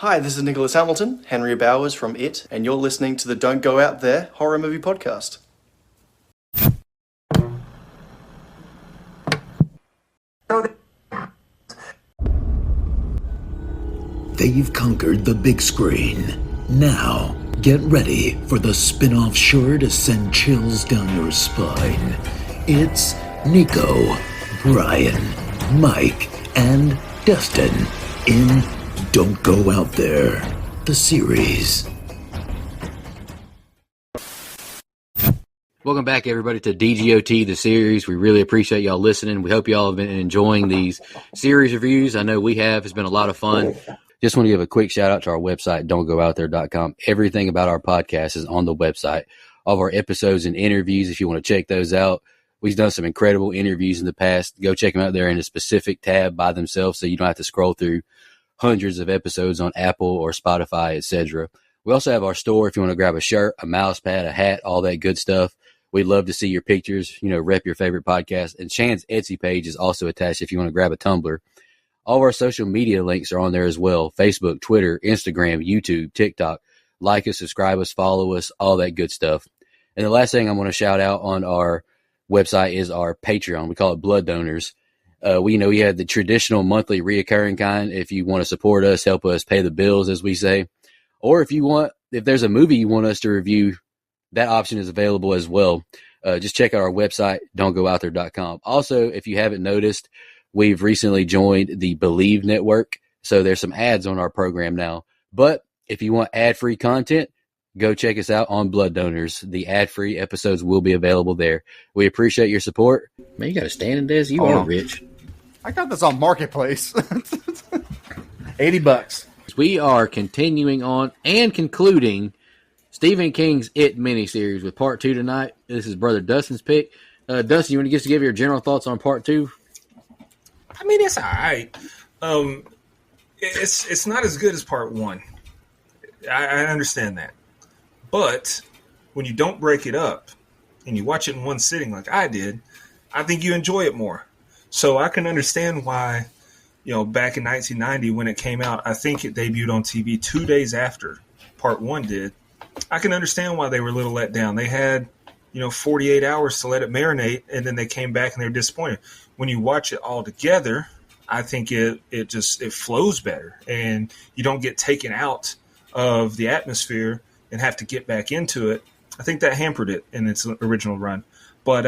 Hi, this is Nicholas Hamilton, Henry Bowers from It, and you're listening to the Don't Go Out There Horror Movie Podcast. They've conquered the big screen. Now, get ready for the spin-off sure to send chills down your spine. It's Nico, Brian, Mike, and Dustin in Don't Go Out There, the series. Welcome back, everybody, to DGOT, the series. We really appreciate y'all listening. We hope y'all have been enjoying these series reviews. I know we have. It's been a lot of fun. Just want to give a quick shout out to our website, don'tgoouthere.com. Everything about our podcast is on the website. All of our episodes and interviews, if you want to check those out. We've done some incredible interviews in the past. Go check them out there in a specific tab by themselves so you don't have to scroll through hundreds of episodes on Apple or Spotify, etc. We also have our store if you want to grab a shirt, a mouse pad, a hat, all that good stuff. We'd love to see your pictures, rep your favorite podcast. And Shan's Etsy page is also attached if you want to grab a tumbler. All of our social media links are on there as well. Facebook, Twitter, Instagram, YouTube, TikTok. Like us, subscribe us, follow us, all that good stuff. And the last thing I want to shout out on our website is our Patreon. We call it Blood Donors. We have the traditional monthly reoccurring kind. If you want to support us, help us pay the bills, as we say. Or if there's a movie you want us to review, that option is available as well. Just check out our website, don'tgoouthere.com. Also, if you haven't noticed, we've recently joined the Believe Network. So there's some ads on our program now. But if you want ad-free content, go check us out on Blood Donors. The ad-free episodes will be available there. We appreciate your support. Man, you got a standing desk? You are rich. I got this on Marketplace. $80. We are continuing on and concluding Stephen King's It miniseries with part 2 tonight. This is Brother Dustin's pick. Dustin, you want to just give your general thoughts on part 2? I mean, it's all right. It's not as good as part 1. I understand that. But when you don't break it up and you watch it in one sitting like I did, I think you enjoy it more. So I can understand why, back in 1990 when it came out, I think it debuted on TV 2 days after part 1 did. I can understand why they were a little let down. They had, 48 hours to let it marinate, and then they came back and they were disappointed. When you watch it all together, I think it flows better, and you don't get taken out of the atmosphere and have to get back into it. I think that hampered it in its original run, but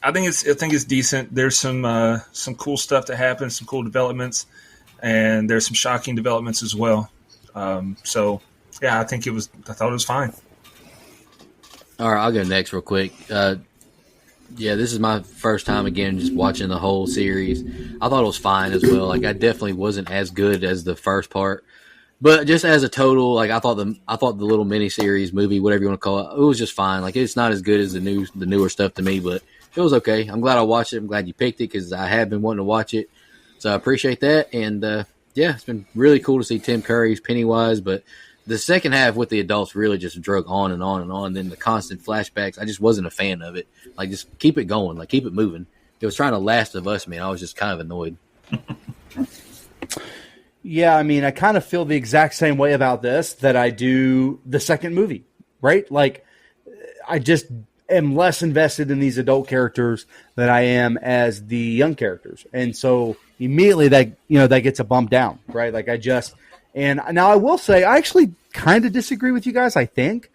I think it's decent. There's some cool stuff that happens, some cool developments, and there's some shocking developments as well. So yeah, I thought it was fine. All right, I'll go next real quick. This is my first time again just watching the whole series. I thought it was fine as well. Like, I definitely wasn't as good as the first part, but just as a total, like I thought the little miniseries movie, whatever you want to call it, it was just fine. Like, it's not as good as the newer stuff to me, but it was okay. I'm glad I watched it. I'm glad you picked it because I have been wanting to watch it, so I appreciate that. And it's been really cool to see Tim Curry's Pennywise, but the second half with the adults really just drug on and on and on. Then the constant flashbacks, I just wasn't a fan of it. Like, just keep it going. Like, keep it moving. It was trying to Last of Us me. I was just kind of annoyed. Yeah, I mean, I kind of feel the exact same way about this that I do the second movie, right? Like, I just am less invested in these adult characters than I am as the young characters. And so immediately that gets a bump down, right? Like, and now I will say, I actually kind of disagree with you guys, I think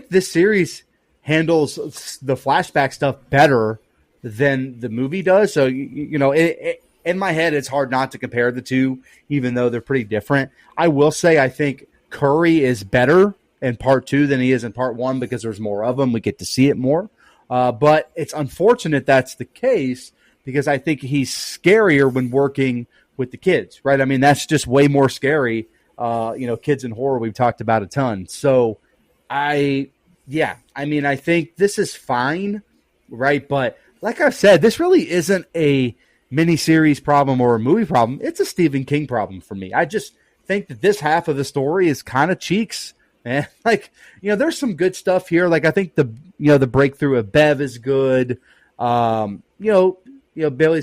this series handles the flashback stuff better than the movie does. So, in my head, it's hard not to compare the two, even though they're pretty different. I will say, I think Curry is better in part 2 than he is in part 1 because there's more of him. We get to see it more. But it's unfortunate that's the case because I think he's scarier when working with the kids, right? I mean, that's just way more scary. Kids in horror, we've talked about a ton. So I think this is fine, right? But like I've said, this really isn't a miniseries problem or a movie problem. It's a Stephen King problem for me. I just think that this half of the story is kind of cheeks, man. Like, there's some good stuff here. Like, I think the breakthrough of Bev is good. Billy's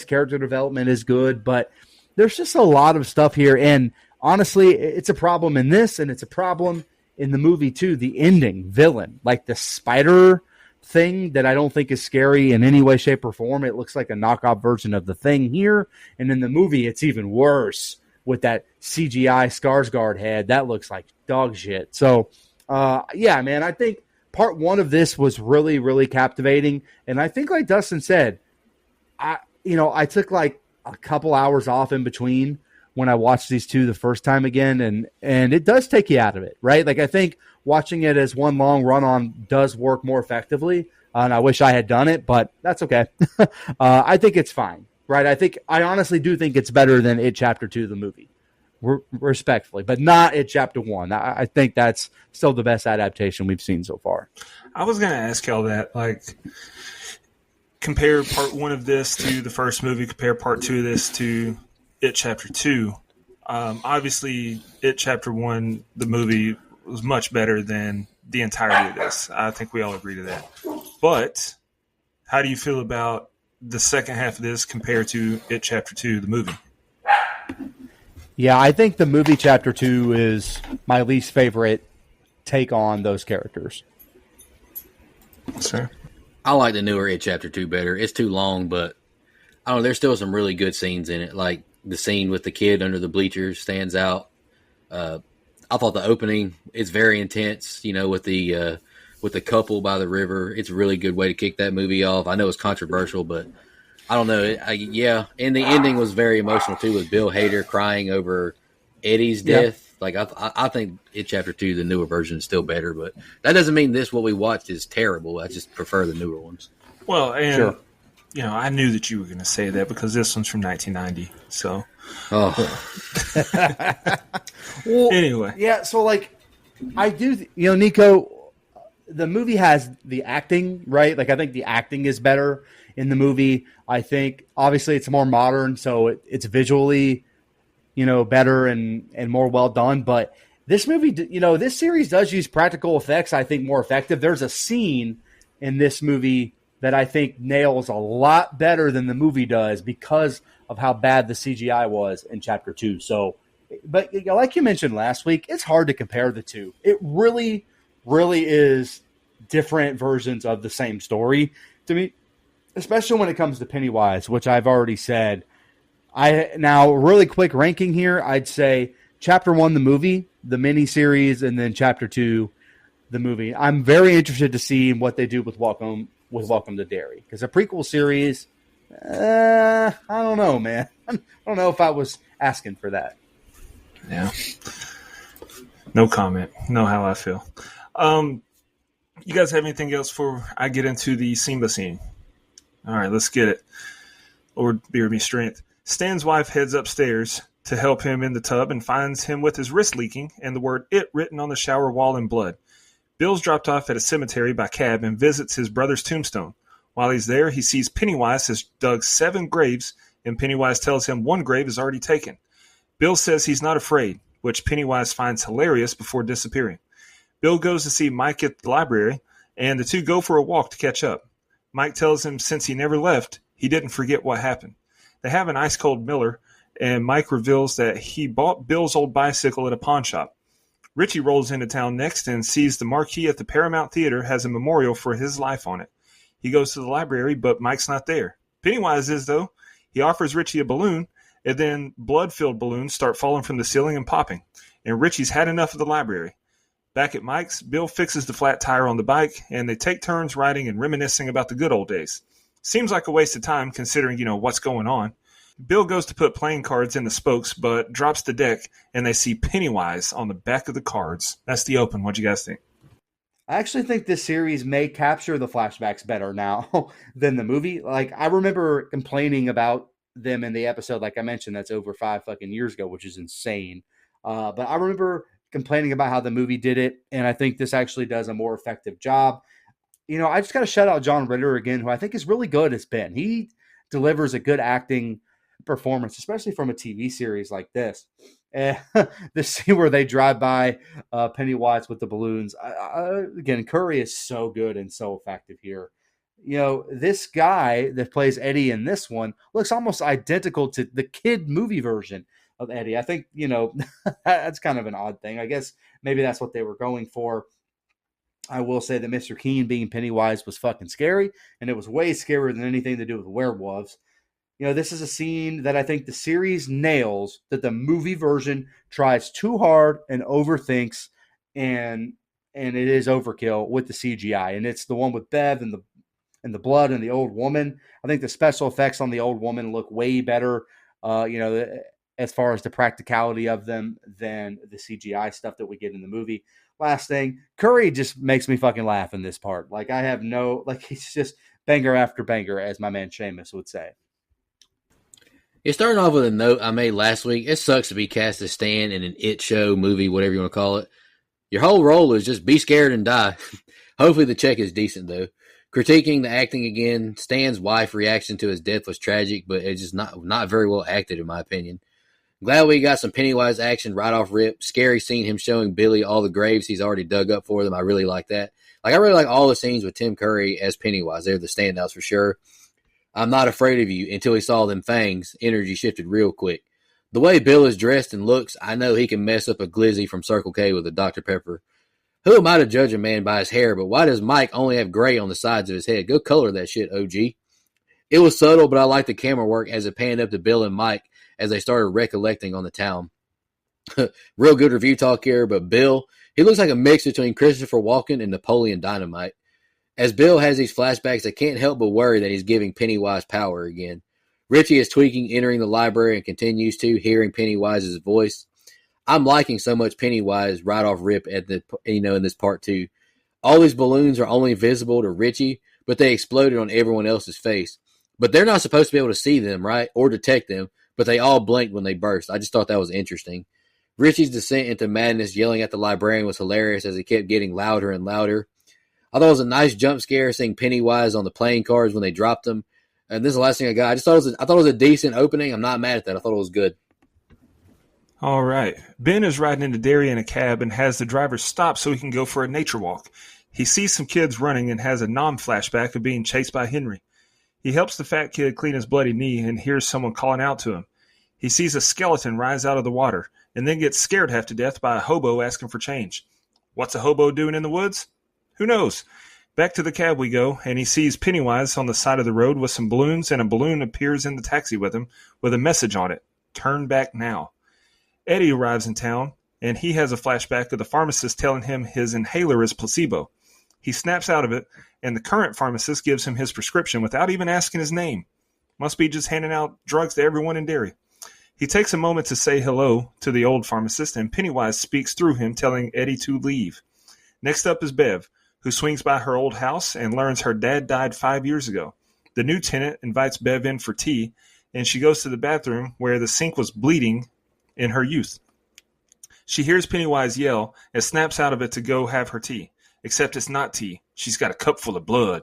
character development is good, but there's just a lot of stuff here. And honestly, it's a problem in this, and it's a problem in the movie too. The ending villain, like the spider thing that I don't think is scary in any way, shape, or form. It looks like a knockoff version of the Thing here, and in the movie, it's even worse with that CGI Skarsgård head. That looks like dog shit. So, yeah, man, I think part one of this was really, really captivating, and I think, like Dustin said, I took like a couple hours off in between when I watched these two the first time again, and it does take you out of it, right? Like I think watching it as one long run on does work more effectively, and I wish I had done it, but that's okay. I think it's fine, right? I honestly do think it's better than It Chapter 2, the movie, respectfully, but not It Chapter 1. I think that's still the best adaptation we've seen so far. I was going to ask y'all that, like, compare part one of this to the first movie, compare part two of this to It Chapter 2. Obviously, It Chapter 1, the movie, was much better than the entirety of this. I think we all agree to that. But how do you feel about the second half of this compared to It Chapter 2, the movie? Yeah, I think the movie Chapter 2 is my least favorite take on those characters. Sir? I like the newer It Chapter 2 better. It's too long, but I don't know, there's still some really good scenes in it. Like the scene with the kid under the bleachers stands out. I thought the opening is very intense, with the couple by the river. It's a really good way to kick that movie off. I know it's controversial, but I don't know. Yeah, and the ending was very emotional too, with Bill Hader crying over Eddie's death. Like I think It Chapter 2, the newer version, is still better, but that doesn't mean what we watched is terrible. I just prefer the newer ones. Well, and sure. I knew that you were going to say that because this one's from 1990. So, Well, anyway, yeah. So, like, I do, Nico. The movie has the acting, right? Like, I think the acting is better in the movie. I think obviously it's more modern, so it's visually, better and more well done. But this movie, this series does use practical effects, I think, more effective. There's a scene in this movie that I think nails a lot better than the movie does because of how bad the CGI was in Chapter 2. So, but like you mentioned last week, it's hard to compare the two. It really, really is different versions of the same story to me, especially when it comes to Pennywise, which I've already said. Now, really quick ranking here, I'd say Chapter 1, the movie, the miniseries, and then Chapter 2, the movie. I'm very interested to see what they do with Welcome to Derry, because a prequel series, I don't know, man. I don't know if I was asking for that. Yeah. No comment. Know how I feel. You guys have anything else before I get into the Simba scene? All right, let's get it. Lord, bear me strength. Stan's wife heads upstairs to help him in the tub and finds him with his wrist leaking and the word "it" written on the shower wall in blood. Bill's dropped off at a cemetery by cab and visits his brother's tombstone. While he's there, he sees Pennywise has dug 7 graves, and Pennywise tells him 1 grave is already taken. Bill says he's not afraid, which Pennywise finds hilarious before disappearing. Bill goes to see Mike at the library, and the two go for a walk to catch up. Mike tells him since he never left, he didn't forget what happened. They have an ice-cold Miller, and Mike reveals that he bought Bill's old bicycle at a pawn shop. Richie rolls into town next and sees the marquee at the Paramount Theater has a memorial for his life on it. He goes to the library, but Mike's not there. Pennywise is, though. He offers Richie a balloon, and then blood-filled balloons start falling from the ceiling and popping. And Richie's had enough of the library. Back at Mike's, Bill fixes the flat tire on the bike, and they take turns riding and reminiscing about the good old days. Seems like a waste of time considering, what's going on. Bill goes to put playing cards in the spokes, but drops the deck, and they see Pennywise on the back of the cards. That's the open. What do you guys think? I actually think this series may capture the flashbacks better now than the movie. Like, I remember complaining about them in the episode, like I mentioned, that's over 5 fucking years ago, which is insane. But I remember complaining about how the movie did it, and I think this actually does a more effective job. I just got to shout out John Ritter again, who I think is really good as Ben. He delivers a good acting performance, especially from a TV series like this. And the scene where they drive by Pennywise with the balloons. Again, Curry is so good and so effective here. This guy that plays Eddie in this one looks almost identical to the kid movie version. Eddie. I think, that's kind of an odd thing. I guess maybe that's what they were going for. I will say that Mr. Keene being Pennywise was fucking scary, and it was way scarier than anything to do with werewolves. This is a scene that I think the series nails, that the movie version tries too hard and overthinks, and it is overkill with the CGI. And it's the one with Bev and the blood and the old woman. I think the special effects on the old woman look way better, as far as the practicality of them than the CGI stuff that we get in the movie. Last thing, Curry just makes me fucking laugh in this part. Like, he's just banger after banger, as my man Seamus would say. It's starting off with a note I made last week. It sucks to be cast as Stan in an It show, movie, whatever you want to call it. Your whole role is just be scared and die. Hopefully the check is decent, though. Critiquing the acting again, Stan's wife's reaction to his death was tragic, but it's just not very well acted, in my opinion. Glad we got some Pennywise action right off rip. Scary seeing him showing Billy all the graves he's already dug up for them. I really like that. I really like all the scenes with Tim Curry as Pennywise. They're the standouts for sure. I'm not afraid of you until he saw them fangs. Energy shifted real quick. The way Bill is dressed and looks, I know he can mess up a glizzy from Circle K with a Dr. Pepper. Who am I to judge a man by his hair, but why does Mike only have gray on the sides of his head? Go color that shit, OG. It was subtle, but I liked the camera work as it panned up to Bill and Mike as they started recollecting on the town. Real good review talk here, but Bill, he looks like a mix between Christopher Walken and Napoleon Dynamite. As Bill has these flashbacks, I can't help but worry that he's giving Pennywise power again. Richie is tweaking, entering the library, and continues to, hearing Pennywise's voice. I'm liking so much Pennywise right off rip at in this part too. All these balloons are only visible to Richie, but they exploded on everyone else's face. But they're not supposed to be able to see them, right? Or detect them, but they all blinked when they burst. I just thought that was interesting. Richie's descent into madness, yelling at the librarian, was hilarious as he kept getting louder and louder. I thought it was a nice jump scare seeing Pennywise on the playing cards when they dropped them. And this is the last thing I got. I thought it was a decent opening. I'm not mad at that. I thought it was good. All right. Ben is riding into Derry in a cab and has the driver stop so he can go for a nature walk. He sees some kids running and has a non-flashback of being chased by Henry. He helps the fat kid clean his bloody knee and hears someone calling out to him. He sees a skeleton rise out of the water and then gets scared half to death by a hobo asking for change. What's a hobo doing in the woods? Who knows? Back to the cab we go, and he sees Pennywise on the side of the road with some balloons, and a balloon appears in the taxi with him with a message on it. Turn back now. Eddie arrives in town, and he has a flashback of the pharmacist telling him his inhaler is placebo. He snaps out of it, and the current pharmacist gives him his prescription without even asking his name. Must be just handing out drugs to everyone in Derry. He takes a moment to say hello to the old pharmacist, and Pennywise speaks through him, telling Eddie to leave. Next up is Bev, who swings by her old house and learns her dad died 5 years ago. The new tenant invites Bev in for tea, and she goes to the bathroom where the sink was bleeding in her youth. She hears Pennywise yell and snaps out of it to go have her tea, except it's not tea. She's got a cup full of blood.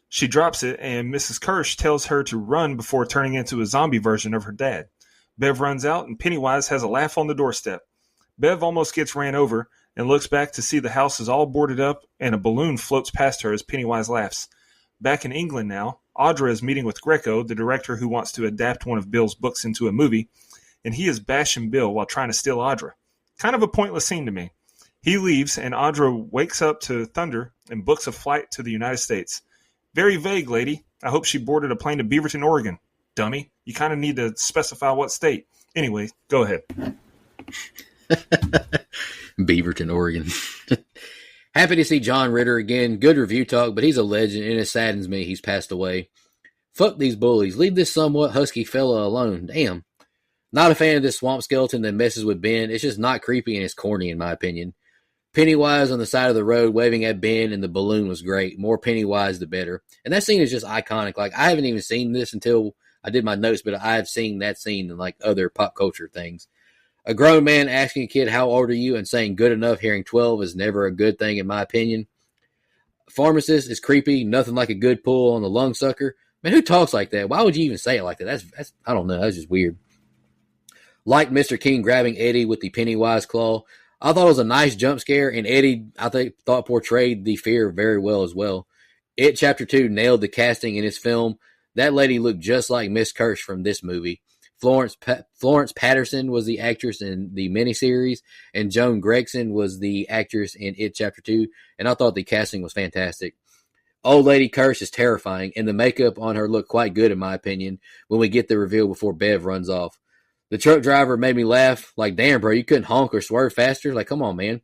She drops it, and Mrs. Kirsch tells her to run before turning into a zombie version of her dad. Bev runs out, and Pennywise has a laugh on the doorstep. Bev almost gets ran over and looks back to see the house is all boarded up and a balloon floats past her as Pennywise laughs. Back in England now, Audra is meeting with Greco, the director who wants to adapt one of Bill's books into a movie, and he is bashing Bill while trying to steal Audra. Kind of a pointless scene to me. He leaves, and Audra wakes up to thunder and books a flight to the United States. Very vague, lady. I hope she boarded a plane to Beaverton, Oregon. Dummy. You kind of need to specify what state. Anyway, go ahead. Beaverton, Oregon. Happy to see John Ritter again. Good review talk, but he's a legend, and it saddens me he's passed away. Fuck these bullies. Leave this somewhat husky fella alone. Damn. Not a fan of this swamp skeleton that messes with Ben. It's just not creepy, and it's corny, in my opinion. Pennywise on the side of the road waving at Ben, and the balloon was great. More Pennywise, the better. And that scene is just iconic. I haven't even seen this until I did my notes, but I have seen that scene in, other pop culture things. A grown man asking a kid, how old are you, and saying good enough, hearing 12 is never a good thing, in my opinion. Pharmacist is creepy, nothing like a good pull on the lung sucker. Man, who talks like that? Why would you even say it like that? That's I don't know. That's just weird. Like Mr. King grabbing Eddie with the Pennywise claw. I thought it was a nice jump scare, and Eddie, thought portrayed the fear very well as well. It Chapter 2 nailed the casting in his film. That lady looked just like Miss Kirsch from this movie. Florence Patterson was the actress in the miniseries, and Joan Gregson was the actress in It Chapter 2. And I thought the casting was fantastic. Old Lady Curse is terrifying, and the makeup on her looked quite good, in my opinion, when we get the reveal before Bev runs off. The truck driver made me laugh. Like, damn, bro, you couldn't honk or swerve faster? Like, come on, man.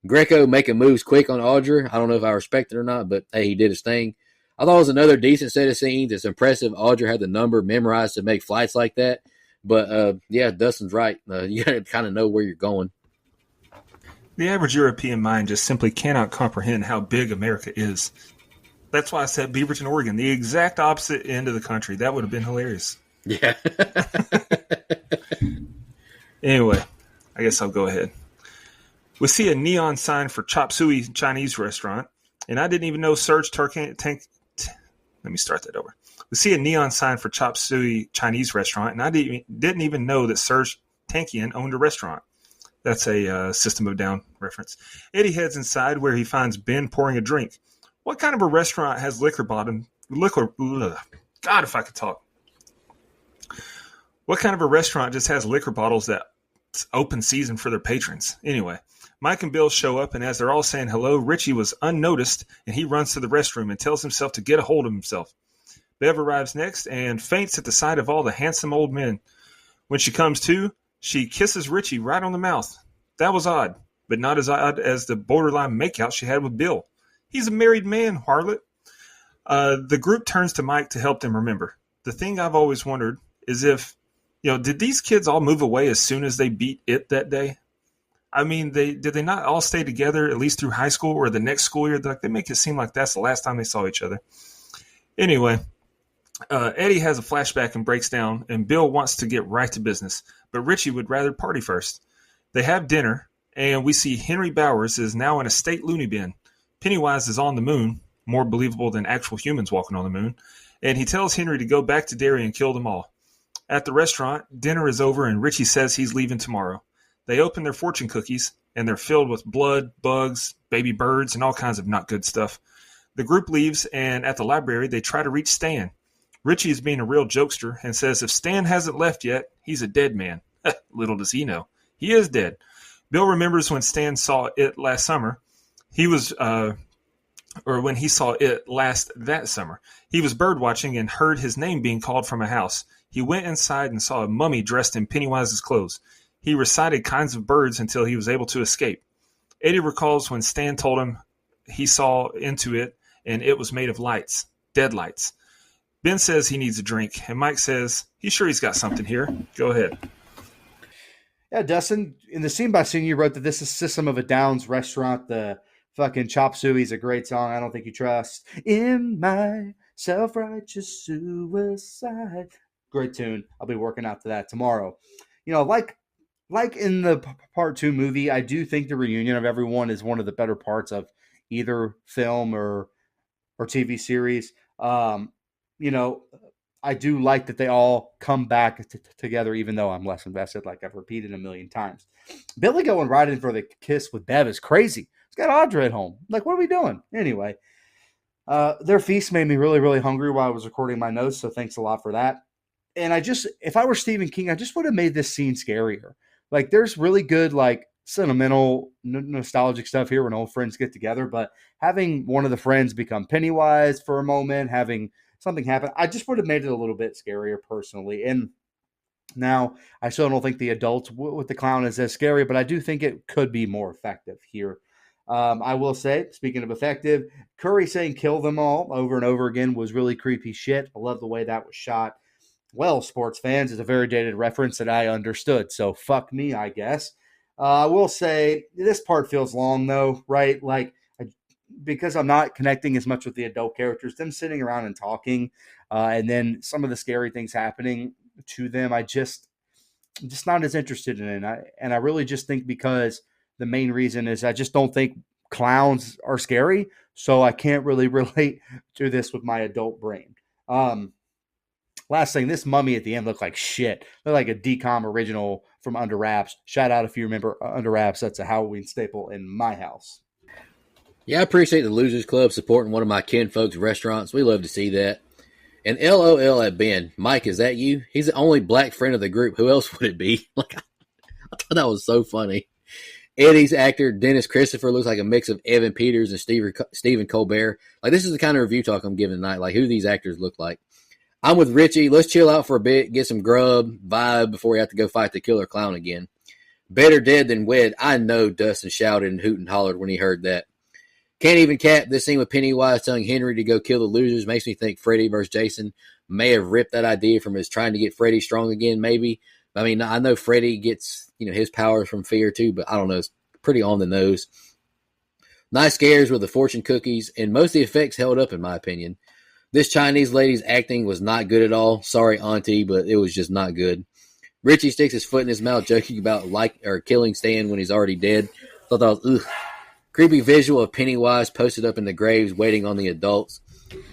Greco making moves quick on Audra. I don't know if I respect it or not, but hey, he did his thing. I thought it was another decent set of scenes. It's impressive Audra had the number memorized to make flights like that. But, yeah, Dustin's right. You got to kind of know where you're going. The average European mind just simply cannot comprehend how big America is. That's why I said Beaverton, Oregon, the exact opposite end of the country. That would have been hilarious. Yeah. Anyway, I guess I'll go ahead. We see a neon sign for Chop Suey Chinese restaurant, and I didn't even know Serge Let me start that over. We see a neon sign for Chop Suey Chinese restaurant, and I didn't even know that Serge Tankian owned a restaurant. That's a System of a Down reference. Eddie heads inside where he finds Ben pouring a drink. What kind of a restaurant has God, if I could talk. What kind of a restaurant just has liquor bottles that's open season for their patrons? Anyway, Mike and Bill show up, and as they're all saying hello, Richie was unnoticed, and he runs to the restroom and tells himself to get a hold of himself. Bev arrives next and faints at the sight of all the handsome old men. When she comes to, she kisses Richie right on the mouth. That was odd, but not as odd as the borderline makeout she had with Bill. He's a married man, harlot. The group turns to Mike to help them remember. The thing I've always wondered is if, did these kids all move away as soon as they beat it that day? I mean, did they not all stay together at least through high school or the next school year? Like, they make it seem like that's the last time they saw each other. Anyway, Eddie has a flashback and breaks down, and Bill wants to get right to business, but Richie would rather party first. They have dinner, and we see Henry Bowers is now in a state loony bin. Pennywise is on the moon, more believable than actual humans walking on the moon, and he tells Henry to go back to Derry and kill them all. At the restaurant, dinner is over, and Richie says he's leaving tomorrow. They open their fortune cookies, and they're filled with blood, bugs, baby birds, and all kinds of not good stuff. The group leaves, and at the library, they try to reach Stan. Richie is being a real jokester and says if Stan hasn't left yet, he's a dead man. Little does he know. He is dead. Bill remembers when Stan saw it last summer. When he saw it last that summer. He was bird watching and heard his name being called from a house. He went inside and saw a mummy dressed in Pennywise's clothes. He recited kinds of birds until he was able to escape. Eddie recalls when Stan told him he saw into it and it was made of lights, dead lights. Ben says he needs a drink, and Mike says he's sure he's got something here. Go ahead. Yeah, Dustin, in the scene by scene, you wrote that this is System of a Down's restaurant. The fucking Chop Suey is a great song. I don't think you trust in my self-righteous suicide. Great tune. I'll be working out to that tomorrow. Like in the part 2 movie, I do think the reunion of everyone is one of the better parts of either film or TV series. I do like that they all come back together, even though I'm less invested, like I've repeated a million times. Billy going right in for the kiss with Bev is crazy. He's got Audra at home. Like, what are we doing? Anyway, their feast made me really, really hungry while I was recording my notes, so thanks a lot for that. And if I were Stephen King, I just would have made this scene scarier. Like, there's really good, like, sentimental, nostalgic stuff here when old friends get together, but having one of the friends become Pennywise for a moment, having something happen, I just would have made it a little bit scarier personally. And now I still don't think the adults with the clown is as scary, but I do think it could be more effective here. I will say, speaking of effective, Curry saying kill them all over and over again was really creepy shit. I love the way that was shot. Well, sports fans, is a very dated reference that I understood, so fuck me, I guess. I will say this part feels long though, right? Like, because I'm not connecting as much with the adult characters, them sitting around and talking, and then some of the scary things happening to them, I'm just not as interested in it. And I really just think because the main reason is I just don't think clowns are scary, so I can't really relate to this with my adult brain. Last thing, this mummy at the end looked like shit. Looked like a DCOM original from Under Wraps. Shout out if you remember Under Wraps. That's a Halloween staple in my house. Yeah, I appreciate the Losers Club supporting one of my kinfolk's restaurants. We love to see that. And LOL at Ben. Mike, is that you? He's the only black friend of the group. Who else would it be? Like, I thought that was so funny. Eddie's actor, Dennis Christopher, looks like a mix of Evan Peters and Stephen Colbert. Like, this is the kind of review talk I'm giving tonight, like who these actors look like. I'm with Richie. Let's chill out for a bit, get some grub, vibe before we have to go fight the killer clown again. Better dead than wed. I know Dustin shouted and hooted and hollered when he heard that. Can't even cap this scene with Pennywise telling Henry to go kill the losers. Makes me think Freddy versus Jason may have ripped that idea from his trying to get Freddy strong again, maybe. I mean, I know Freddy gets, his powers from fear too, but I don't know. It's pretty on the nose. Nice scares with the fortune cookies, and most of the effects held up in my opinion. This Chinese lady's acting was not good at all. Sorry, Auntie, but it was just not good. Richie sticks his foot in his mouth joking about killing Stan when he's already dead. Thought that was ugh. Creepy visual of Pennywise posted up in the graves waiting on the adults.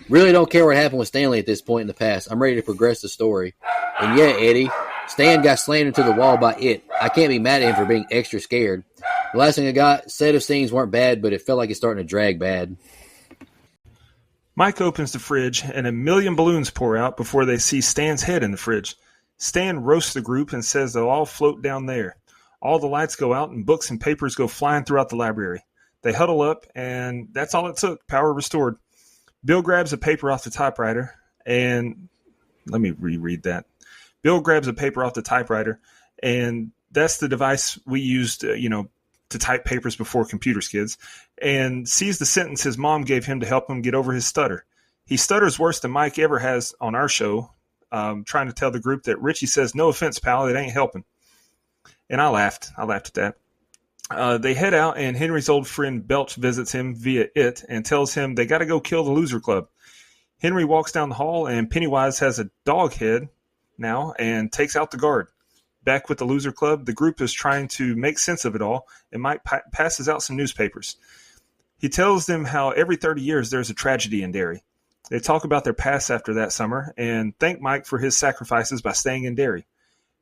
Really don't care what happened with Stanley at this point in the past. I'm ready to progress the story. And yeah, Eddie, Stan got slammed into the wall by it. I can't be mad at him for being extra scared. The last thing I got, set of scenes weren't bad, but it felt like it's starting to drag bad. Mike opens the fridge, and a million balloons pour out before they see Stan's head in the fridge. Stan roasts the group and says they'll all float down there. All the lights go out, and books and papers go flying throughout the library. They huddle up, and that's all it took. Power restored. Bill grabs a paper off the typewriter, and let me reread that. Bill grabs a paper off the typewriter, and that's the device we used, to type papers before computers, kids, and sees the sentence his mom gave him to help him get over his stutter. He stutters worse than Mike ever has on our show, trying to tell the group that Richie says, "No offense, pal, it ain't helping." And I laughed. at that. They head out, and Henry's old friend Belch visits him via it and tells him they got to go kill the loser club. Henry walks down the hall, and Pennywise has a dog head now and takes out the guard. Back with the loser club, the group is trying to make sense of it all, and Mike passes out some newspapers. He tells them how every 30 years there's a tragedy in Derry. They talk about their past after that summer and thank Mike for his sacrifices by staying in Derry.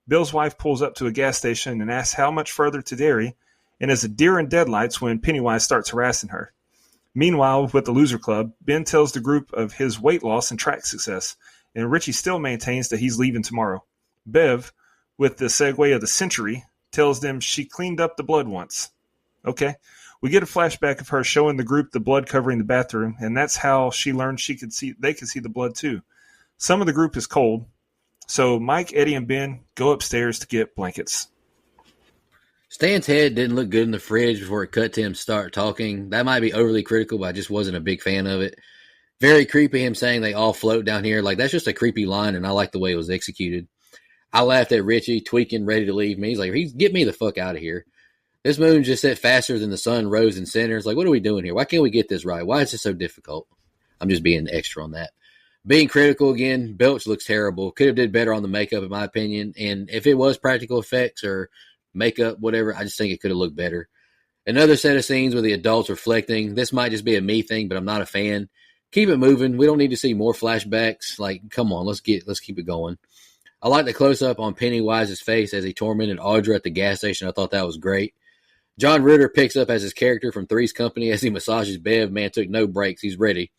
Bill's wife pulls up to a gas station and asks how much further to Derry, and is a deer in deadlights when Pennywise starts harassing her. Meanwhile, with the loser club, Ben tells the group of his weight loss and track success, and Richie still maintains that he's leaving tomorrow. Bev, with the segue of the century, tells them she cleaned up the blood once. Okay, we get a flashback of her showing the group the blood covering the bathroom, and that's how she learned they could see the blood too. Some of the group is cold, so Mike, Eddie, and Ben go upstairs to get blankets. Stan's head didn't look good in the fridge before it cut to him start talking. That might be overly critical, but I just wasn't a big fan of it. Very creepy him saying they all float down here. Like, that's just a creepy line, and I like the way it was executed. I laughed at Richie, tweaking, ready to leave me. He's like, get me the fuck out of here. This moon just set faster than the sun rose in center. It's like, what are we doing here? Why can't we get this right? Why is this so difficult? I'm just being extra on that. Being critical again, Belch looks terrible. Could have did better on the makeup, in my opinion. And if it was practical effects or makeup, whatever, I just think it could have looked better. Another set of scenes with the adults reflecting. This might just be a me thing, but I'm not a fan. Keep it moving. We don't need to see more flashbacks. Like, come on, let's keep it going. I like the close-up on Pennywise's face as he tormented Audra at the gas station. I thought that was great. John Ritter picks up as his character from Three's Company as he massages Bev. Man, took no breaks. He's ready.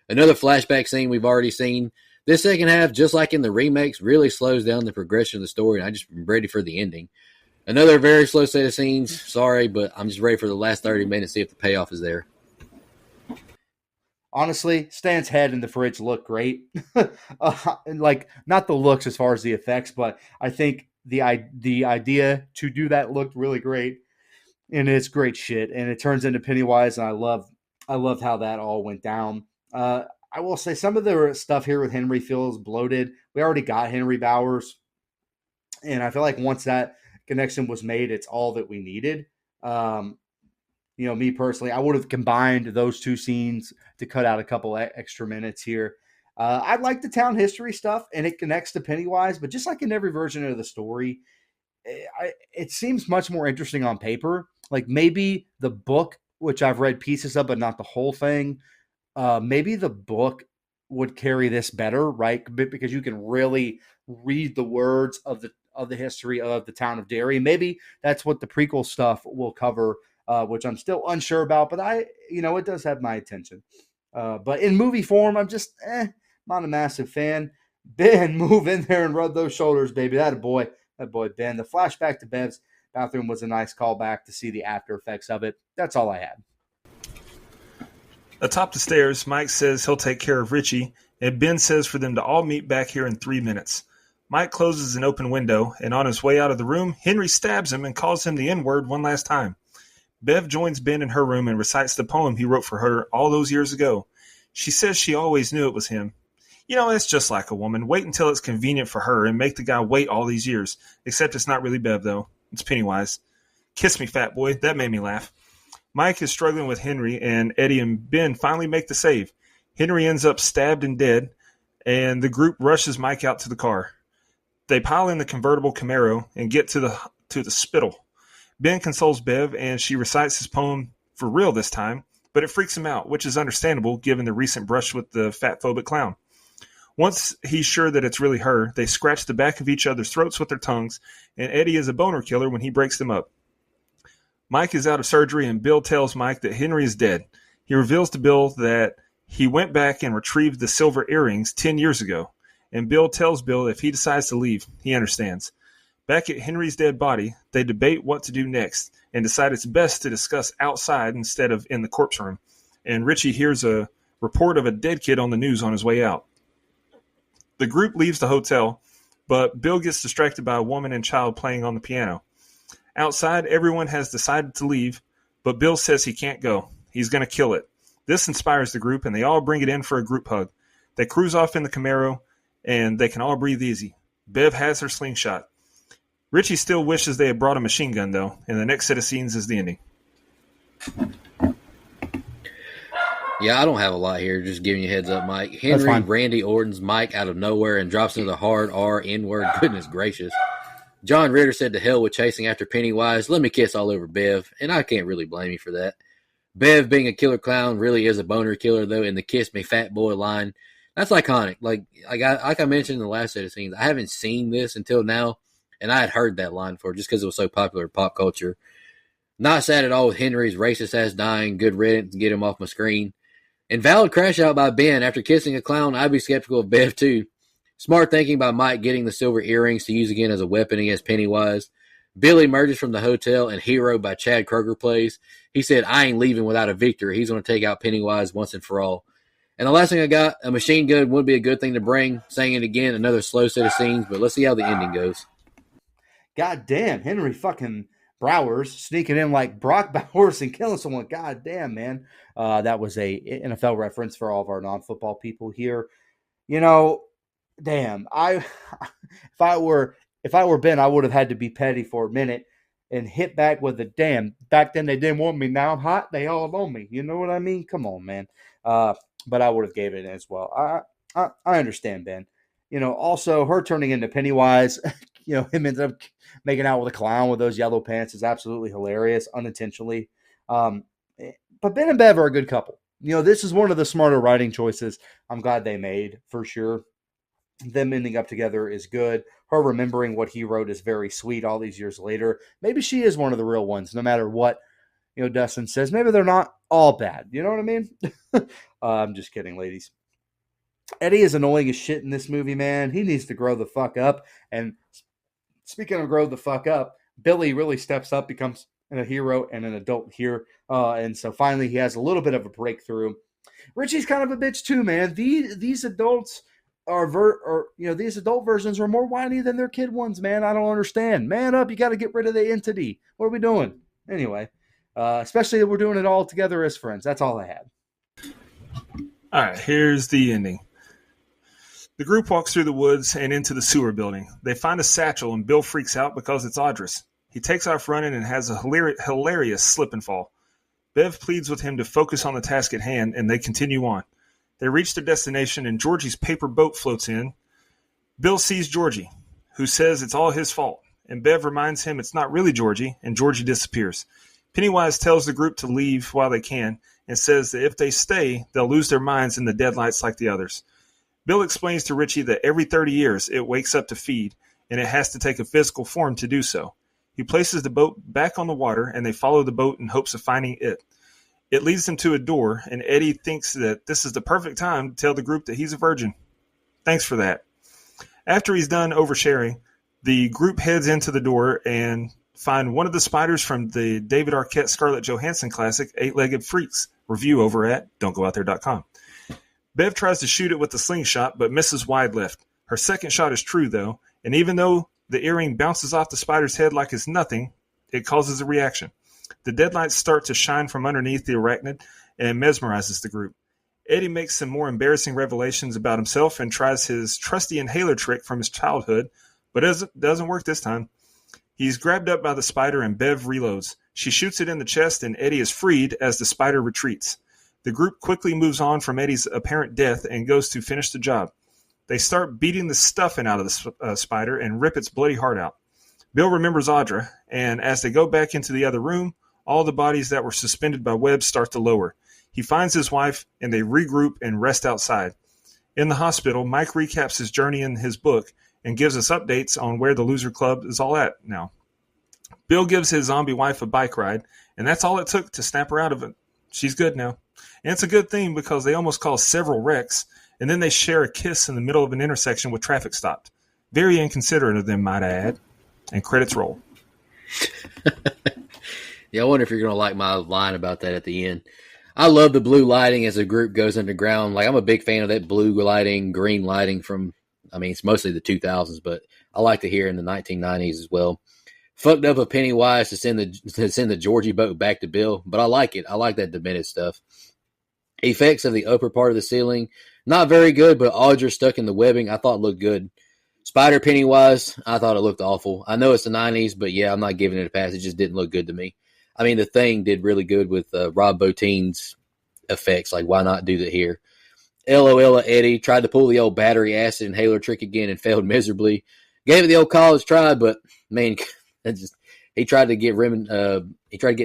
Another flashback scene we've already seen. This second half, just like in the remakes, really slows down the progression of the story, and I just am ready for the ending. Another very slow set of scenes. Sorry, but I'm just ready for the last 30 minutes to see if the payoff is there. Honestly, Stan's head in the fridge looked great. Like, not the looks as far as the effects, but I think the idea to do that looked really great. And it's great shit. And it turns into Pennywise, and I loved how that all went down. I will say some of the stuff here with Henry feels bloated. We already got Henry Bowers, and I feel like once that connection was made, it's all that we needed. Me personally, I would have combined those two scenes to cut out a couple extra minutes here. I like the town history stuff, and it connects to Pennywise, but just like in every version of the story, it seems much more interesting on paper. Like maybe the book, which I've read pieces of, but not the whole thing, maybe the book would carry this better, right? Because you can really read the words of the history of the town of Derry. Maybe that's what the prequel stuff will cover, which I'm still unsure about, but it does have my attention. But in movie form, I'm just not a massive fan. Ben, move in there and rub those shoulders, baby. That boy, Ben. The flashback to Bev's bathroom was a nice callback to see the after effects of it. That's all I had. Atop the stairs, Mike says he'll take care of Richie, and Ben says for them to all meet back here in 3 minutes. Mike closes an open window, and on his way out of the room, Henry stabs him and calls him the N-word one last time. Bev joins Ben in her room and recites the poem he wrote for her all those years ago. She says she always knew it was him. You know, it's just like a woman. Wait until it's convenient for her and make the guy wait all these years. Except it's not really Bev, though. It's Pennywise. Kiss me, fat boy. That made me laugh. Mike is struggling with Henry, and Eddie and Ben finally make the save. Henry ends up stabbed and dead, and the group rushes Mike out to the car. They pile in the convertible Camaro and get to the spittle. Ben consoles Bev, and she recites his poem for real this time, but it freaks him out, which is understandable given the recent brush with the fat-phobic clown. Once he's sure that it's really her, they scratch the back of each other's throats with their tongues, and Eddie is a boner killer when he breaks them up. Mike is out of surgery, and Bill tells Mike that Henry is dead. He reveals to Bill that he went back and retrieved the silver earrings 10 years ago, and Bill tells Bill if he decides to leave, he understands. Back at Henry's dead body, they debate what to do next and decide it's best to discuss outside instead of in the corpse room, and Richie hears a report of a dead kid on the news on his way out. The group leaves the hotel, but Bill gets distracted by a woman and child playing on the piano. Outside, everyone has decided to leave, but Bill says he can't go. He's going to kill it. This inspires the group, and they all bring it in for a group hug. They cruise off in the Camaro, and they can all breathe easy. Bev has her slingshot. Richie still wishes they had brought a machine gun, though, and the next set of scenes is the ending. Yeah, I don't have a lot here. Just giving you a heads up, Mike. Henry Randy Orton's Mike out of nowhere and drops into the hard R N-word. Goodness gracious. John Ritter said to hell with chasing after Pennywise. Let me kiss all over Bev, and I can't really blame you for that. Bev being a killer clown really is a boner killer, though, and the kiss me fat boy line, that's iconic. Like I mentioned in the last set of scenes, I haven't seen this until now, and I had heard that line before just because it was so popular in pop culture. Not sad at all with Henry's racist ass dying. Good riddance, get him off my screen. And valid crash out by Ben. After kissing a clown, I'd be skeptical of Bev too. Smart thinking by Mike getting the silver earrings to use again as a weapon against Pennywise. Billy emerges from the hotel and Hero by Chad Kroeger plays. He said, I ain't leaving without a victory. He's going to take out Pennywise once and for all. And the last thing I got, a machine gun would be a good thing to bring. Saying it again, another slow set of scenes, but let's see how the ending goes. God damn, Henry fucking Browers sneaking in like Brock Bowers and killing someone. God damn, man. That was a NFL reference for all of our non-football people here. You know, damn. If I were Ben, I would have had to be petty for a minute and hit back with a damn. Back then they didn't want me. Now I'm hot. They all on me. You know what I mean? Come on, man. But I would have gave it as well. I understand, Ben. You know, also her turning into Pennywise. You know, him ended up making out with a clown with those yellow pants is absolutely hilarious, unintentionally. But Ben and Bev are a good couple. You know, this is one of the smarter writing choices I'm glad they made, for sure. Them ending up together is good. Her remembering what he wrote is very sweet all these years later. Maybe she is one of the real ones, no matter what, you know, Dustin says. Maybe they're not all bad. You know what I mean? I'm just kidding, ladies. Eddie is annoying as shit in this movie, man. He needs to grow the fuck up. And speaking of grow the fuck up, Billy really steps up, becomes a hero and an adult here. And so finally he has a little bit of a breakthrough. Richie's kind of a bitch too, man. These adults these adult versions are more whiny than their kid ones, man. I don't understand. Man up, you got to get rid of the entity. What are we doing? Anyway, especially if we're doing it all together as friends. That's all I had. All right, here's the ending. The group walks through the woods and into the sewer building. They find a satchel, and Bill freaks out because it's Audrey's. He takes off running and has a hilarious slip and fall. Bev pleads with him to focus on the task at hand, and they continue on. They reach their destination, and Georgie's paper boat floats in. Bill sees Georgie, who says it's all his fault, and Bev reminds him it's not really Georgie, and Georgie disappears. Pennywise tells the group to leave while they can, and says that if they stay, they'll lose their minds in the deadlights like the others. Bill explains to Richie that every 30 years it wakes up to feed, and it has to take a physical form to do so. He places the boat back on the water, and they follow the boat in hopes of finding it. It leads them to a door, and Eddie thinks that this is the perfect time to tell the group that he's a virgin. Thanks for that. After he's done oversharing, the group heads into the door and find one of the spiders from the David Arquette Scarlett Johansson classic, Eight-Legged Freaks, review over at don'tgoouthere.com. Bev tries to shoot it with the slingshot, but misses wide left. Her second shot is true, though, and even though the earring bounces off the spider's head like it's nothing, it causes a reaction. The deadlights start to shine from underneath the arachnid and mesmerizes the group. Eddie makes some more embarrassing revelations about himself and tries his trusty inhaler trick from his childhood, but it doesn't work this time. He's grabbed up by the spider and Bev reloads. She shoots it in the chest and Eddie is freed as the spider retreats. The group quickly moves on from Eddie's apparent death and goes to finish the job. They start beating the stuffing out of the spider and rip its bloody heart out. Bill remembers Audra, and as they go back into the other room, all the bodies that were suspended by webs start to lower. He finds his wife, and they regroup and rest outside. In the hospital, Mike recaps his journey in his book and gives us updates on where the Loser Club is all at now. Bill gives his zombie wife a bike ride, and that's all it took to snap her out of it. She's good now. And it's a good thing because they almost caused several wrecks, and then they share a kiss in the middle of an intersection with traffic stopped. Very inconsiderate of them, might I add. And credits roll. Yeah, I wonder if you're going to like my line about that at the end. I love the blue lighting as the group goes underground. Like, I'm a big fan of that blue lighting, green lighting from, I mean, it's mostly the 2000s, but I like to hear in the 1990s as well. Fucked up of Pennywise to send the Georgie boat back to Bill, but I like it. I like that demented stuff. Effects of the upper part of the ceiling, not very good, but Audra stuck in the webbing, I thought looked good. Spider Pennywise, I thought it looked awful. I know it's the 90s, but yeah, I'm not giving it a pass. It just didn't look good to me. I mean, The Thing did really good with Rob Bottin's effects. Like, why not do that here? LOL Eddie tried to pull the old battery acid inhaler trick again and failed miserably. Gave it the old college try, but man, he tried to get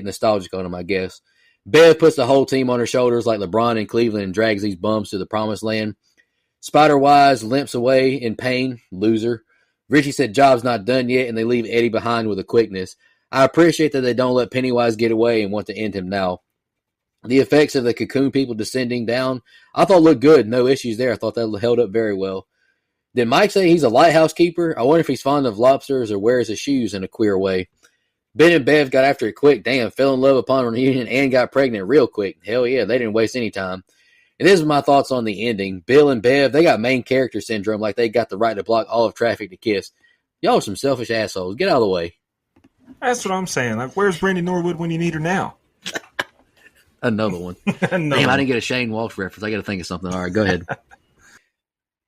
nostalgic on him, I guess. Bev puts the whole team on her shoulders like LeBron in Cleveland and drags these bums to the promised land. Spider-Wise limps away in pain, loser. Richie said job's not done yet, and they leave Eddie behind with a quickness. I appreciate that they don't let Pennywise get away and want to end him now. The effects of the cocoon people descending down, I thought looked good. No issues there. I thought that held up very well. Did Mike say he's a lighthouse keeper? I wonder if he's fond of lobsters or wears his shoes in a queer way. Ben and Bev got after it quick. Damn, fell in love upon reunion and got pregnant real quick. Hell yeah, they didn't waste any time. And this is my thoughts on the ending. Bill and Bev, they got main character syndrome, like they got the right to block all of traffic to kiss. Y'all are some selfish assholes. Get out of the way. That's what I'm saying. Like, where's Brandy Norwood when you need her now? Another one. Damn, I didn't get a Shane Walsh reference. I got to think of something. All right, go ahead.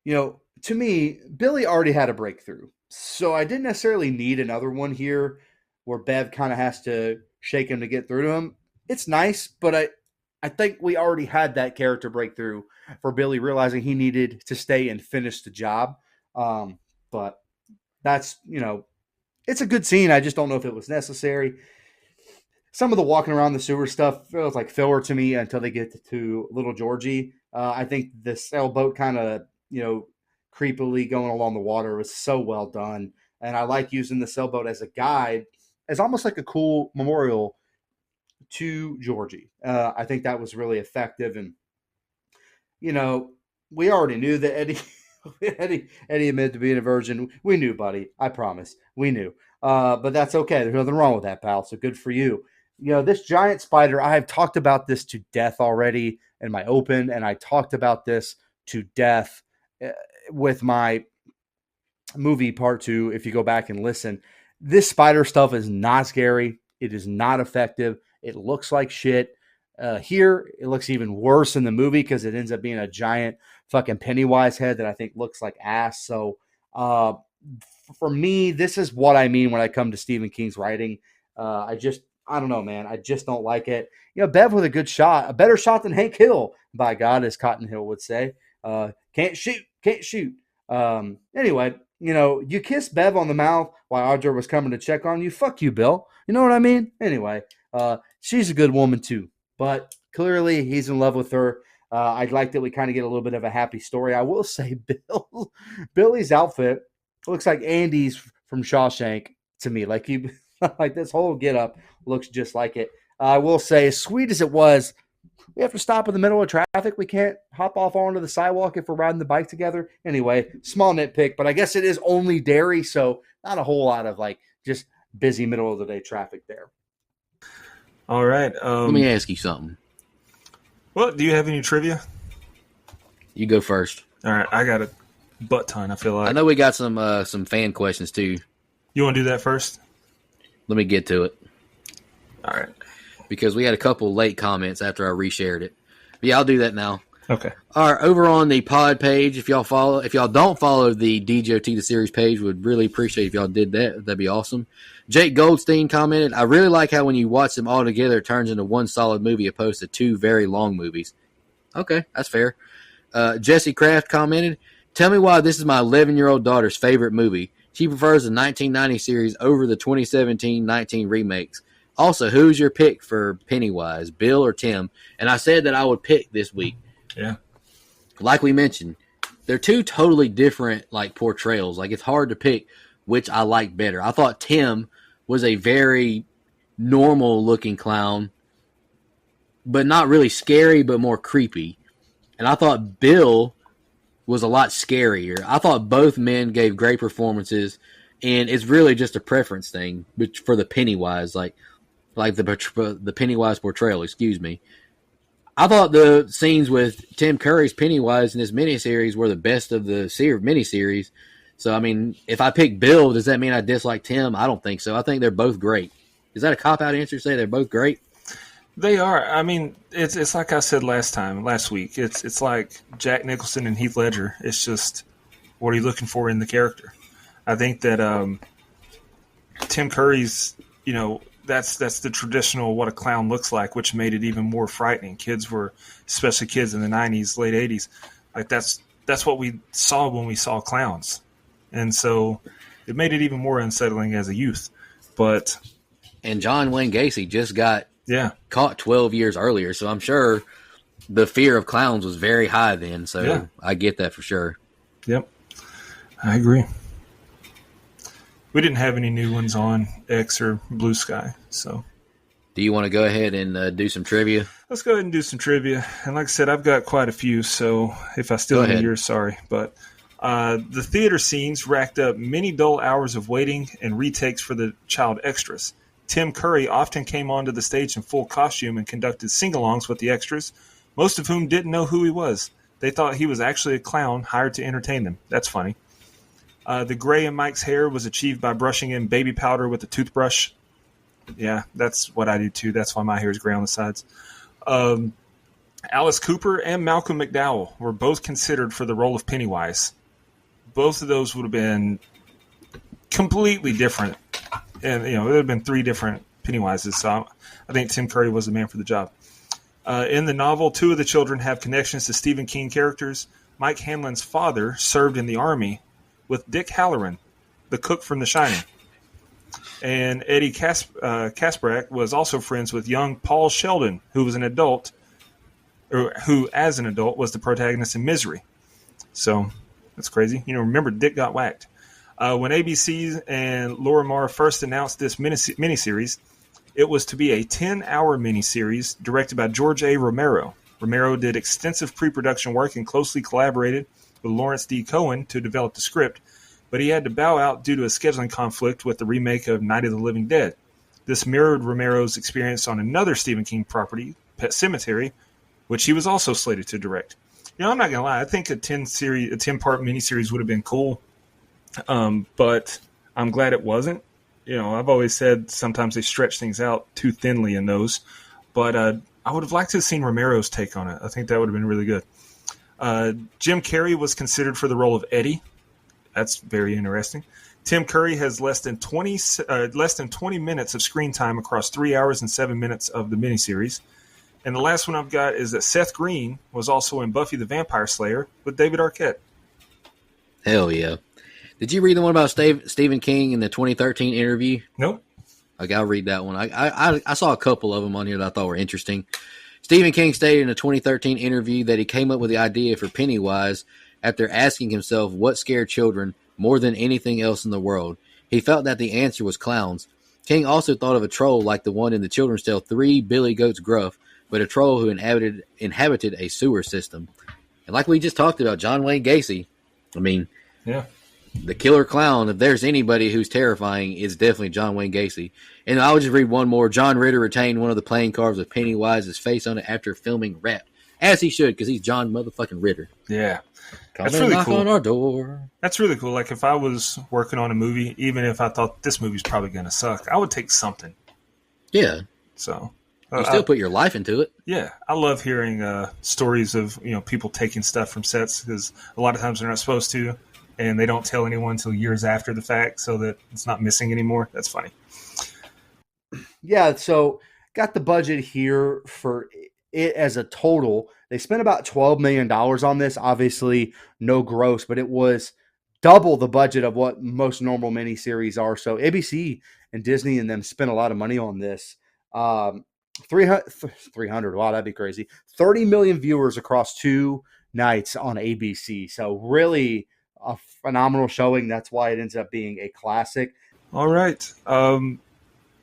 You know, to me, Billy already had a breakthrough. So I didn't necessarily need another one here where Bev kind of has to shake him to get through to him. It's nice, but I think we already had that character breakthrough for Billy realizing he needed to stay and finish the job. But that's, you know, it's a good scene. I just don't know if it was necessary. Some of the walking around the sewer stuff feels like filler to me until they get to Little Georgie. I think the sailboat kind of, you know, creepily going along the water was so well done. And I like using the sailboat as a guide, as almost like a cool memorial to Georgie. I think that was really effective. And, you know, we already knew that Eddie admitted to being a virgin. We knew, buddy. I promise. We knew. But that's okay. There's nothing wrong with that, pal. So good for you. You know, this giant spider, I have talked about this to death already in my open, and I talked about this to death with my movie part 2. If you go back and listen, this spider stuff is not scary. It is not effective. It looks like shit. Here, it looks even worse in the movie because it ends up being a giant fucking Pennywise head that I think looks like ass. So for me, this is what I mean when I come to Stephen King's writing. I don't know, man. I just don't like it. You know, Bev with a good shot, a better shot than Hank Hill, by God, as Cotton Hill would say. Can't shoot. Anyway, you know, you kiss Bev on the mouth while Audra was coming to check on you. Fuck you, Bill. You know what I mean? Anyway, she's a good woman too, but clearly he's in love with her. I'd like that we kind of get a little bit of a happy story. I will say Billy's outfit looks like Andy's from Shawshank to me. Like like this whole get up looks just like it. I will say, as sweet as it was We have to stop in the middle of traffic. We can't hop off onto the sidewalk if we're riding the bike together. Anyway, small nitpick, but I guess it is only Derry, so not a whole lot of like just busy middle of the day traffic there. All right. Let me ask you something. Well, do you have any trivia? You go first. All right, I got a butt ton, I feel like. I know we got some fan questions too. You want to do that first? Let me get to it. All right. Because we had a couple late comments after I reshared it. But yeah, I'll do that now. Okay. All right, over on the pod page, if y'all don't follow the DGOT the series page, would really appreciate if y'all did that. That'd be awesome. Jake Goldstein commented, I really like how when you watch them all together, it turns into one solid movie opposed to two very long movies. Okay, that's fair. Jesse Kraft commented, tell me why this is my 11-year-old daughter's favorite movie. She prefers the 1990 series over the 2017-19 remakes. Also, who's your pick for Pennywise, Bill or Tim? And I said that I would pick this week. Yeah. Like we mentioned, they're two totally different like portrayals. Like it's hard to pick which I like better. I thought Tim was a very normal looking clown, but not really scary, but more creepy. And I thought Bill was a lot scarier. I thought both men gave great performances, and it's really just a preference thing for the Pennywise, like the Pennywise portrayal. Excuse me. I thought the scenes with Tim Curry's Pennywise in this miniseries were the best of the miniseries. So, I mean, if I pick Bill, does that mean I dislike Tim? I don't think so. I think they're both great. Is that a cop-out answer to say they're both great? They are. I mean, it's like I said last week. It's like Jack Nicholson and Heath Ledger. It's just, what are you looking for in the character? I think that Tim Curry's, that's the traditional what a clown looks like, which made it even more frightening. Kids were, especially kids in the 90s, late 80s, like that's what we saw when we saw clowns. And so it made it even more unsettling as a youth. And John Wayne Gacy just got caught 12 years earlier, so I'm sure the fear of clowns was very high then. So I get that for sure. Yep, I agree. We didn't have any new ones on X or Blue Sky, so. Do you want to go ahead and do some trivia? Let's go ahead and do some trivia. And like I said, I've got quite a few, so if I still need yours, sorry. But the theater scenes racked up many dull hours of waiting and retakes for the child extras. Tim Curry often came onto the stage in full costume and conducted sing-alongs with the extras, most of whom didn't know who he was. They thought he was actually a clown hired to entertain them. That's funny. The gray in Mike's hair was achieved by brushing in baby powder with a toothbrush. Yeah, that's what I do too. That's why my hair is gray on the sides. Alice Cooper and Malcolm McDowell were both considered for the role of Pennywise. Both of those would have been completely different. And, there would have been three different Pennywises. So I think Tim Curry was the man for the job. In the novel, two of the children have connections to Stephen King characters. Mike Hanlon's father served in the Army with Dick Halloran, the cook from The Shining. And Eddie Kasprak was also friends with young Paul Sheldon, who as an adult was the protagonist in Misery. So that's crazy. Remember Dick got whacked. When ABC and Laura Marr first announced this miniseries, it was to be a 10-hour miniseries directed by George A. Romero. Romero did extensive pre-production work and closely collaborated with Lawrence D. Cohen to develop the script, but he had to bow out due to a scheduling conflict with the remake of Night of the Living Dead. This mirrored Romero's experience on another Stephen King property, Pet Sematary, which he was also slated to direct. I'm not going to lie. I think a 10-part miniseries would have been cool, but I'm glad it wasn't. I've always said sometimes they stretch things out too thinly in those, but I would have liked to have seen Romero's take on it. I think that would have been really good. Jim Carrey was considered for the role of Eddie. That's very interesting. Tim Curry has less than 20 minutes of screen time across 3 hours and 7 minutes of the miniseries. And the last one I've got is that Seth Green was also in Buffy the Vampire Slayer with David Arquette. Hell yeah. Did you read the one about Stephen King in the 2013 interview? Nope. Okay, I'll read that one. I saw a couple of them on here that I thought were interesting. Stephen King stated in a 2013 interview that he came up with the idea for Pennywise after asking himself what scared children more than anything else in the world. He felt that the answer was clowns. King also thought of a troll like the one in the children's tale 3, Billy Goats Gruff, but a troll who inhabited a sewer system. And like we just talked about, John Wayne Gacy, I mean, Yeah. the killer clown, if there's anybody who's terrifying, it's definitely John Wayne Gacy. And I'll just read one more. John Ritter retained one of the playing cards with Pennywise's face on it after filming Wrapped. As he should, because he's John motherfucking Ritter. Yeah. Come That's and really knock cool. on our door. That's really cool. Like if I was working on a movie, even if I thought this movie's probably going to suck, I would take something. Yeah. So You still put your life into it. yeah, I love hearing stories of people taking stuff from sets because a lot of times they're not supposed to, and they don't tell anyone until years after the fact, so that it's not missing anymore. That's funny. Yeah, so got the budget here for it as a total. They spent about $12 million on this. Obviously, no gross, but it was double the budget of what most normal miniseries are. So ABC and Disney and them spent a lot of money on this. 300, wow, that'd be crazy. 30 million viewers across 2 nights on ABC. So really a phenomenal showing. That's why it ends up being a classic. All right. I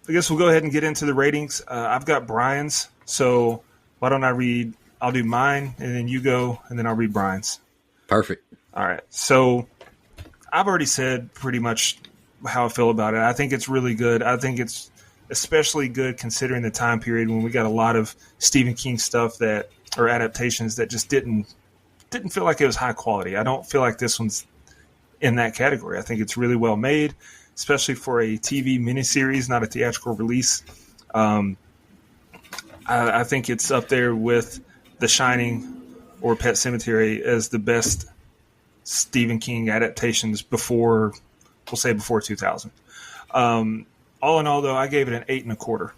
guess we'll go ahead and get into the ratings. I've got Brian's, so why don't I read? I'll do mine, and then you go, and then I'll read Brian's. Perfect. All right. So I've already said pretty much how I feel about it. I think it's really good. I think it's especially good considering the time period when we got a lot of Stephen King stuff that or adaptations that just didn't feel like it was high quality. I don't feel like this one's in that category. I think it's really well made, especially for a TV miniseries, not a theatrical release. I think it's up there with The Shining or Pet Sematary as the best Stephen King adaptations before 2000. All in all, though, I gave it an 8.25.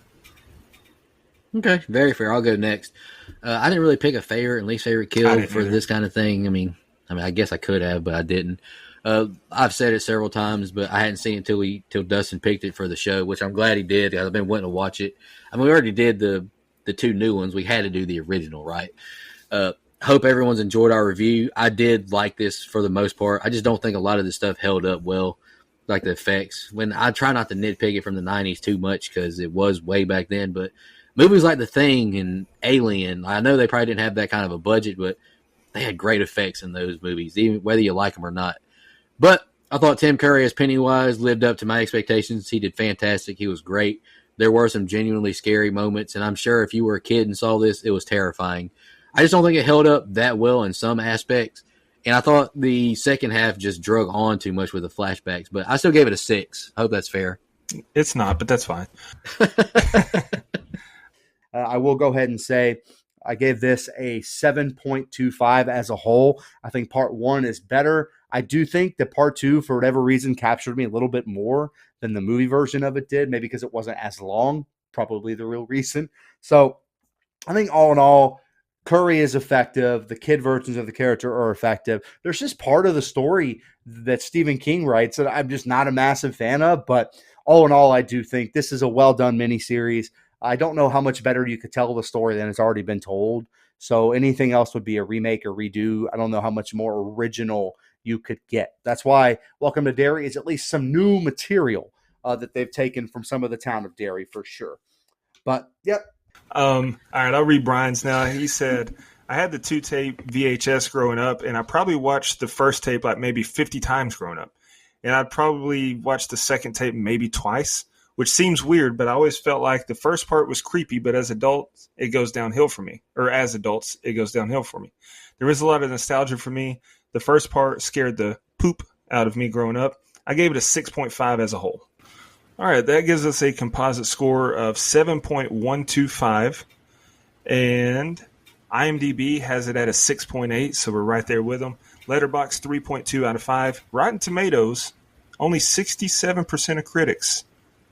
Okay, very fair. I'll go next. I didn't really pick a favorite and least favorite kill for either. this kind of thing. I mean, I guess I could have, but I didn't. I've said it several times, but I hadn't seen it till Dustin picked it for the show, which I'm glad he did. I've been wanting to watch it. I mean, we already did the 2 new ones. We had to do the original, right? Hope everyone's enjoyed our review. I did like this for the most part. I just don't think a lot of this stuff held up well, like the effects. When I try not to nitpick it from the 90s too much because it was way back then, but movies like The Thing and Alien, I know they probably didn't have that kind of a budget, but they had great effects in those movies, even whether you like them or not. But I thought Tim Curry as Pennywise lived up to my expectations. He did fantastic. He was great. There were some genuinely scary moments, and I'm sure if you were a kid and saw this, it was terrifying. I just don't think it held up that well in some aspects, and I thought the second half just drug on too much with the flashbacks, but I still gave it a 6. I hope that's fair. It's not, but that's fine. I will go ahead and say I gave this a 7.25 as a whole. I think part 1 is better. I do think that part 2, for whatever reason, captured me a little bit more than the movie version of it did, maybe because it wasn't as long, probably the real reason. So I think all in all, Curry is effective. The kid versions of the character are effective. There's just part of the story that Stephen King writes that I'm just not a massive fan of, but all in all, I do think this is a well-done miniseries. I don't know how much better you could tell the story than it's already been told. So anything else would be a remake or redo. I don't know how much more original you could get. That's why Welcome to Derry is at least some new material that they've taken from some of the town of Derry for sure. But, yep. All right, I'll read Brian's now. He said, I had the 2-tape VHS growing up, and I probably watched the first tape like maybe 50 times growing up. And I'd probably watched the second tape maybe twice, which seems weird, but I always felt like the first part was creepy, but as adults, it goes downhill for me. Or as adults, it goes downhill for me. There is a lot of nostalgia for me. The first part scared the poop out of me growing up. I gave it a 6.5 as a whole. All right, that gives us a composite score of 7.125. And IMDb has it at a 6.8, so we're right there with them. Letterboxd 3.2 out of 5. Rotten Tomatoes, only 67% of critics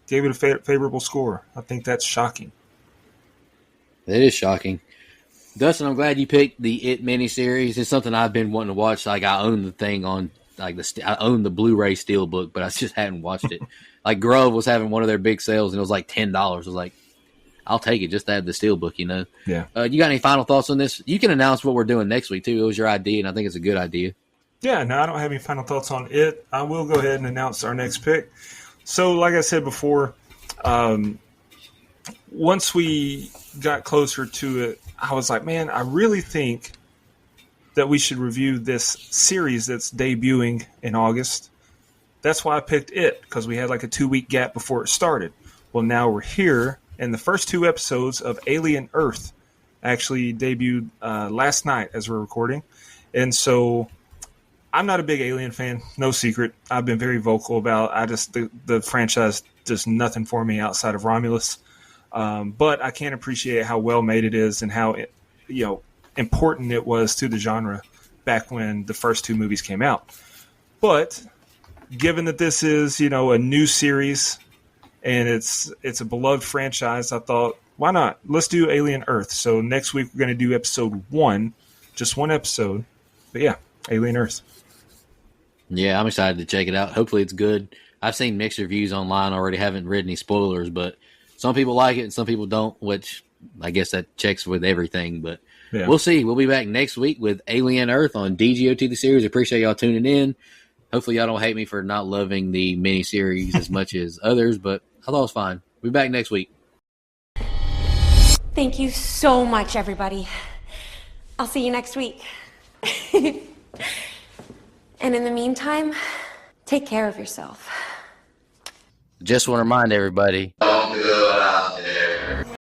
gave it a favorable score. I think that's shocking. It is shocking. Dustin, I'm glad you picked the It miniseries. It's something I've been wanting to watch. Like I own the thing on, like I own the Blu-ray Steelbook, but I just hadn't watched it. Like Grove was having one of their big sales, and it was like $10. I was like, I'll take it just to have the Steelbook, you know. Yeah. You got any final thoughts on this? You can announce what we're doing next week too. It was your idea, and I think it's a good idea. Yeah, no, I don't have any final thoughts on it. I will go ahead and announce our next pick. So, like I said before, once we got closer to it, I was like, man, I really think that we should review this series that's debuting in August. That's why I picked it, because we had like a 2-week gap before it started. Well, now we're here, and the first 2 episodes of Alien Earth actually debuted last night as we're recording. And so I'm not a big Alien fan, no secret. I've been very vocal about the franchise does nothing for me outside of Romulus. But I can't appreciate how well made it is and how important it was to the genre back when the first 2 movies came out. But given that this is, a new series and it's a beloved franchise, I thought, why not? Let's do Alien Earth. So next week we're going to do episode 1, just 1 episode. But yeah, Alien Earth. Yeah, I'm excited to check it out. Hopefully it's good. I've seen mixed reviews online already. Haven't read any spoilers, but some people like it and some people don't, which I guess that checks with everything. But yeah, we'll see. We'll be back next week with Alien Earth on DGOT the series. Appreciate y'all tuning in. Hopefully y'all don't hate me for not loving the miniseries as much as others, but I thought it was fine. We'll be back next week. Thank you so much, everybody. I'll see you next week. And in the meantime, take care of yourself. Just want to remind everybody,